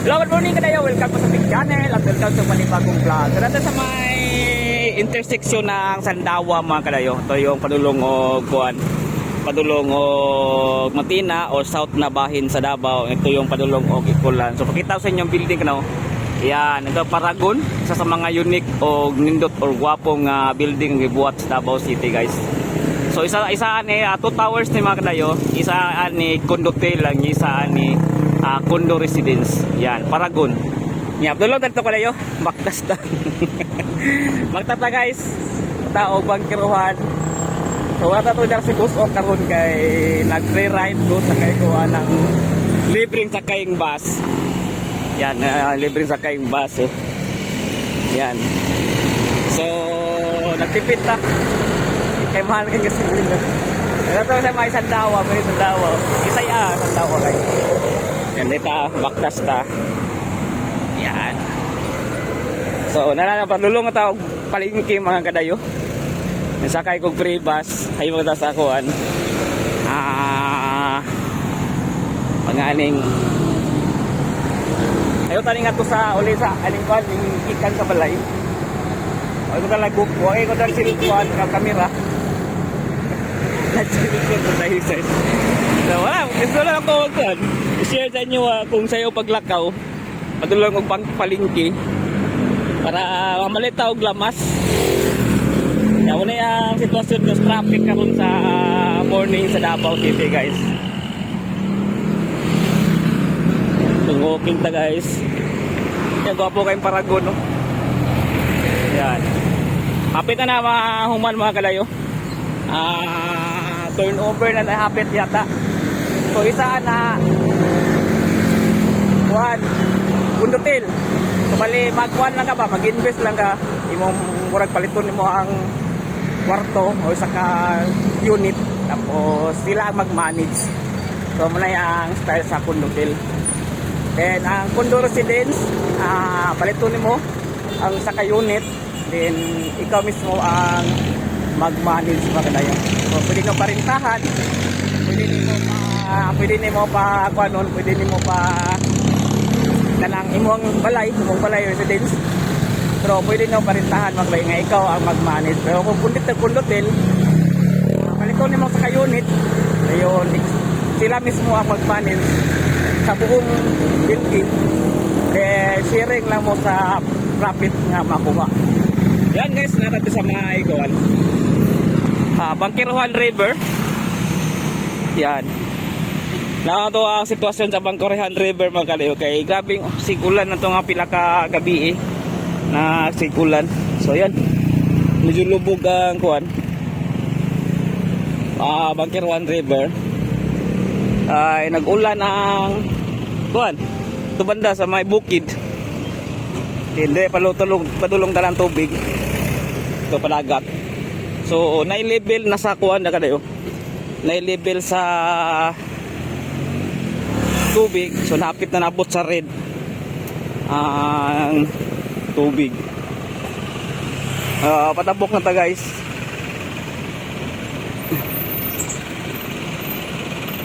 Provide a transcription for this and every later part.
Hello, good morning kadayo. Welcome po sa ating channel at welcome sa panibagong vlog. Dito sa may intersection ng Sandawa mga kadayo. Ito yung padulong og kuan. Padulong og Matina o South na bahin sa Davao. Ito yung padulong og Ikulan. So pakita sa inyo yung building kano. Yan, ito Paragon, isa sa mga unique o nindot or gwapong building ng gibuhat sa Davao City, guys. So isa ni 2 towers ni mga kadayo, isa ni condotel lang, isa ni condo residence. Yan, Paragon. Nya dulong dito kadayo, maktas ta. Magtata guys. Tao bangkiruhan. So wala to dar si bus o karon kay nagre-ride do sa kay kuha ng libreng sakayng bus. Yan, libreng sakayng bus. Yan. So nagtipid ta. Kay mahal kay gasolina. Ito sa may Sandawa, may Sandawa. Isaya Sandawa guys. Yan dito, baktas ta. Yan. So, nananapadulong ito palingki mga kadayo. Nasakay kong free bus. Ay mga sa akuan. Panganing. Ayaw tani nga to sa uli sa alingkuan yung ikan sa balay. Ayaw ko talaga gukwa. Ayaw ko talaga silikuan ng kamera. Nagsilikuan ko tayo sa ito. So, wala. Gusto lang ako magkuhan. I-share sa inyo kung sa'yo paglakaw. Padulong og palingki. Para mamalita og lamas. Yan, wala yung sitwasyon ng traffic karon sa morning sa Davao City, guys. Walking ta guys. Yan, gwapo kayong Paragon, no? Yan. Hapit na mahuman mga kalayo. Turnover na nahapit yata. So isa na kuhan kundutil. So bali magkuhan lang ka ba, mag-invest lang ka, imong murag paliton nimo ang kwarto o sa ka unit, tapos sila ang mag-manage. So muna yung style sa kundutil. Then ang condo residence, paliton nimo ang sa ka unit, then ikaw mismo ang mag-manage mga kadayo. So pwede nyo parintahan, pwede nimo pa kuanon, pwede nimo pa kanang imong balay residence. Pero pwede nyo parintahan magbay nga ikaw ang mag-manage. Pero kung kundutil, paliton nimo sa ka-unit, ayon sila mismo ang mag-manage sa buong building. Sharing lang mo sa profit nga makuha. Yan guys, narito sa mga iguan. Bangkiruhan River. Yan. Ito ang sitwasyon sa Bangkiruhan River mga kaliyo. Kay grabing sikulan na ito nga pila ka gabi na sikulan. So yan. Medyo lubog ang kuwan. Bangkiruhan River. Ay nag-ulan ang kuwan. Ito banda sa may bukid. Hindi padulong talang tubig. Ito padagat. So na-level na sa kuan na kadayo. Na-level sa tubig. So napit na nabot sa red ang tubig. Patabok na ta guys.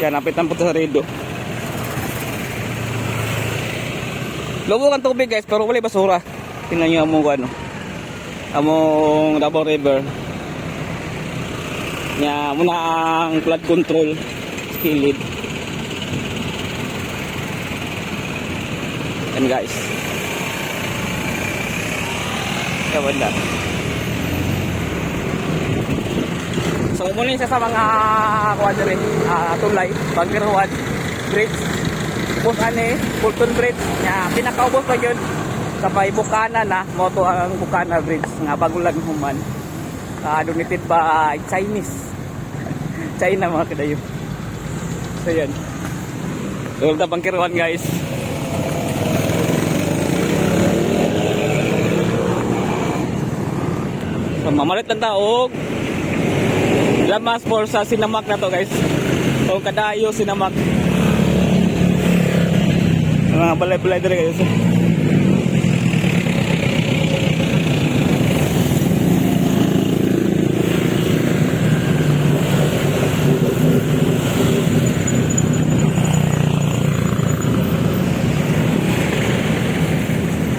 Yan, napit na po sa red. Lubog ang tubig guys, pero wala basura. Tingnan nyo among ano, among Davao River. Nya muna ang flood control skilled. Yan guys. Kawala. So muna isa sa mga kuwadre, tulay, Bangkiruhan Bridge. Tapos Fulton Bridge, nya pinakaubos pa yun sa may Bukana na, moto ang Bukana Bridge nga bago lang human. Donated by Chinese. China mga kadayo. So yan. So Bangkiruhan guys. So mamalit lang taog lamas for sa Sinamak na to guys. So kadayo Sinamak. Mga balay-balay dito guys.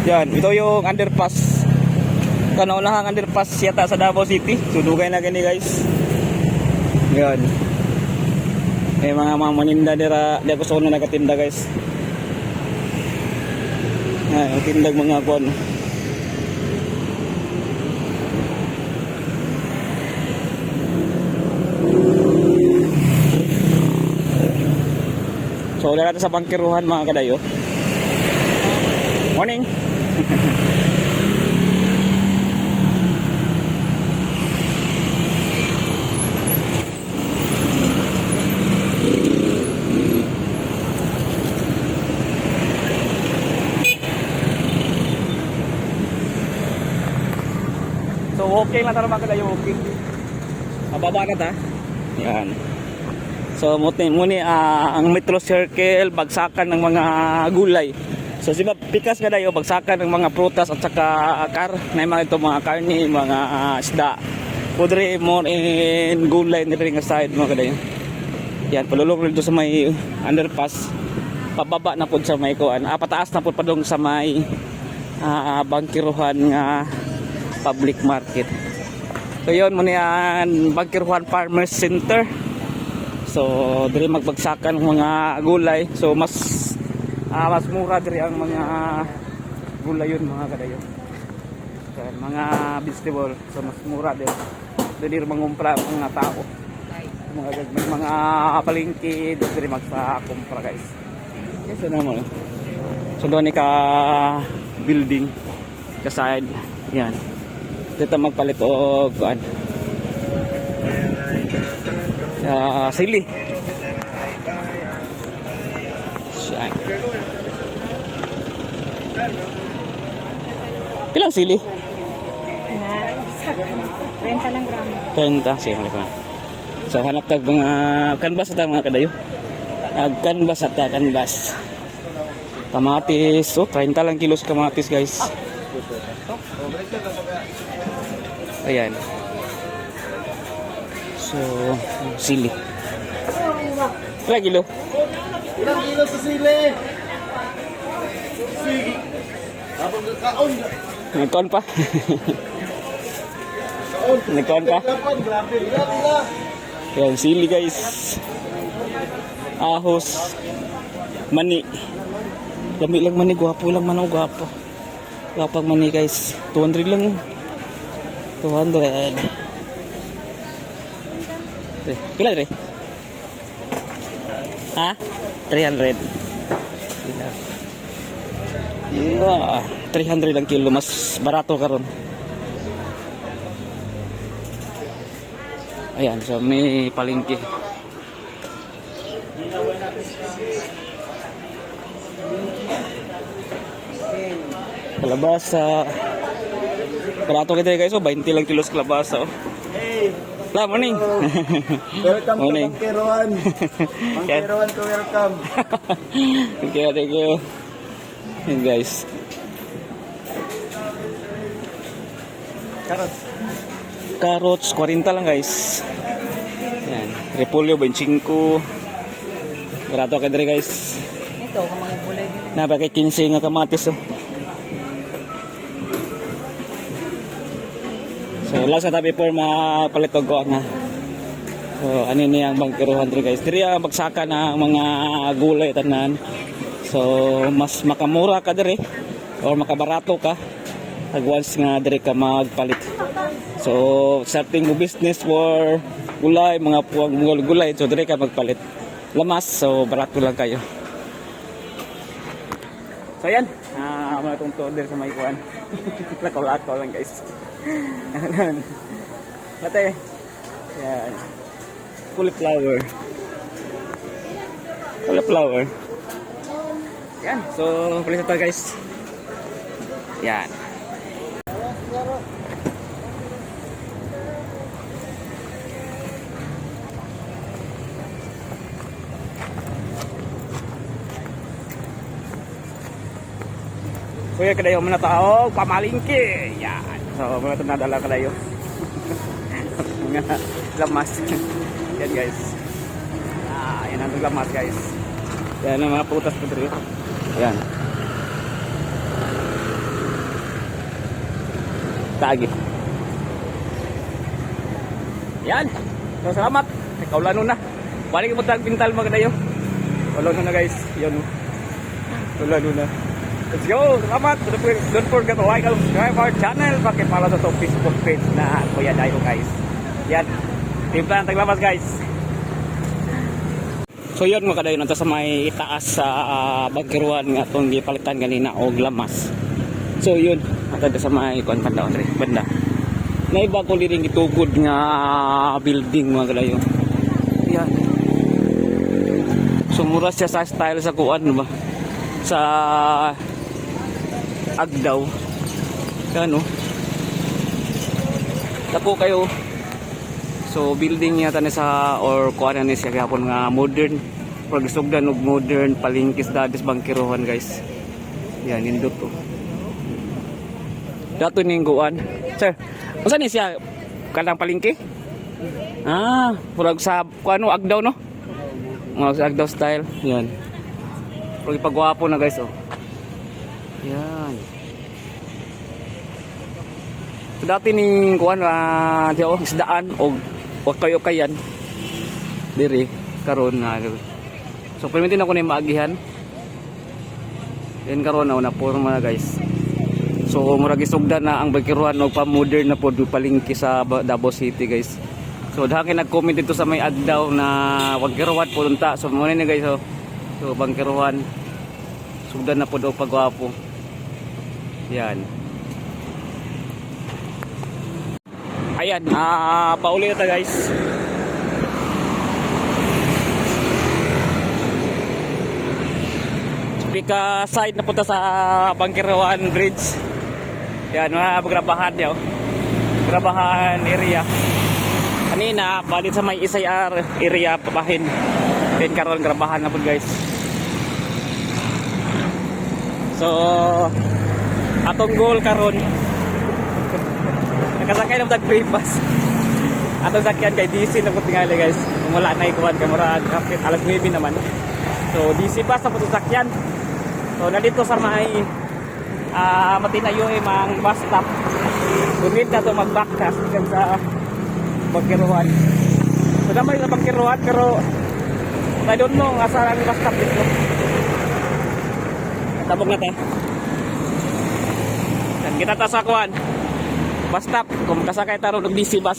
Yan, ito yung underpass. Kanunahang underpass yata sa Davao City. Sudugay na gani guys. Yan. May mga maninda dira, di ako sa una nagatinda guys. Ay, tindag mga kuan. So, wala natin sa bangkiruhan mga kadayo. Morning! So, walking lang tayo mga kadayo, walking. Mababa na ta. Yan. So muni ang Metro Circle bagsakan ng mga gulay. So si pikas nga dayo bagsakan ng mga prutas at saka kar na mga ito mga karni, mga isda. Pudre more in gulay ni ring side mga kadayo. Yan palulong dito sa may underpass. Pababa na pud sa may kuan. Pataas na pud padung sa may bangkiruhan nga public market. So yun muna yan Bangkiruhan Farmers Center. So diri magbagsakan ng mga gulay. So mas mura diri ang mga gulay yun mga kadayo. So, mga vegetable so mas mura din. Diri mangumpra ang mga tao. Mga palengke diri magsa-kumpra guys. So naman. So doon ni ka building ka side. Yan. Dito magpalit og kuan. Sili. Siyan. Pilang sili? 30 lang gramo. 30, siya halika. So hanap tag mga canvas ta mga kadayo. Canvas at canvas. Kamatis, 30 lang kilos kamatis guys. Ayan. So, sili. Ilang kilo? Ilang kilo sa sili? Sige. Habang kaon. Nagkaon pa. Nagkaon pa. Grabe. Ilang. Ayan, sili guys. Ahos. Mani. Lami lang mani. Gwapo lang man. Gwapo. Gwapang mani guys. 200 lang. 200. Pila dre? Ha? 300. Yeah, 300 ang kilo, mas barato karon. Ayan, so may palengke. Kalabasa. Barato kita guys, 20 lang kilos kalabasa. La, morning. Welcome Morning. to Bangkiruhan. Bangkiruhan to welcome. Thank you. Yan guys. Carrots, 40 lang guys. Yan. Repolyo, 25. Barato ka dere guys. Ito, kung mga gulay din. Napakay 15 nga kamatis oh. So lang sa tabi for mapalitok ko nga. So ano niya ang Bangkiruhan diri guys. Diri ang bagsaka ng mga gulay tanan. So mas makamura ka diri or makabarato ka pag once nga diri ka magpalit. So starting mo business for gulay, mga puwang gulay, so diri ka magpalit. Lamas, so barato lang kayo. So yan, mga tungtong diri sa may kuan. Lakaw-lakaw lang guys. Ate. Yan. Cauliflower. Yan. So, palit ito guys. Yan. Kuya kadayo man tao, pamalingki. Yan. So, mga ito nadala kadayo. Mga lamas. Yan guys. Yan ang lamas guys. Yan ang mga putas po dito. Yan. Tagi. Yan. So, salamat. Kaulan na. Balik mo tag pintal mga kadayo. Kaulan na guys. Yan. Kaulan na. Let's go. Salamat. Don't forget to like and subscribe our channel. Pakipala sa Facebook page na Kuya Dayo guys. Yan. Timpla ng taglamas guys. So yun mga kadayo, nata sa may itaas sa bangkiruan nga itong gipalitan ganina o glamas. So yun, nata sa may kuan banda. Naiba ko liring itugod nga building mga kadayo. Yan. So mura siya sa style sa kuan ba? Sa Agdaw. Yan o. Tapo kayo. So building niya tani sa or kuan ni siya gyapon nga modern, pagsugdan og modern palingkis dadis bangkirohan guys. Yan indot to. Dato ning kuan. Sir, unsa ni siya kanang palingki? Ah, purag sa kuano Agdaw no? Mga sa Agdaw style. Yan. Purag pagwapo na guys oh. Yan. So dati ning kuan diyo isdaan o kayo-kayan diri karon na so permitin ako ni maagihan then karon na porma na guys so murag isugdan na ang bangkiruan og pa modern na pod palingki sa Davao City guys so dahil nag-comment dito sa may Agdaw na bangkiruan pod unta so mo ni guys so bangkiruan sugdan na pod og pagwapo yan. Ayan, pauli na guys. Pika side na punta sa Bangkiruan Bridge. Yan, mga grabahan niyo. Grabahan area. Kanina, balit sa may ICR area pabahin. Then karon grabahan na po guys. So, atong goal karon nakasakay ng tag-free bus. Atong sakyan kay DC na po tingali guys. Kung wala na ikuhan kay murag kapit alas 9 naman. So DC bus na po sakyan. So nandito sa may matinayo mang bus stop. Sunod na to mag-backcast dyan sa Bangkiruan. So naman sa Bangkiruan pero I don't know nga saan ang bus stop dito. Tabog na tayo. Dan kita ta sa kuan. Bus stop, kung kasakay taro ng DC bus.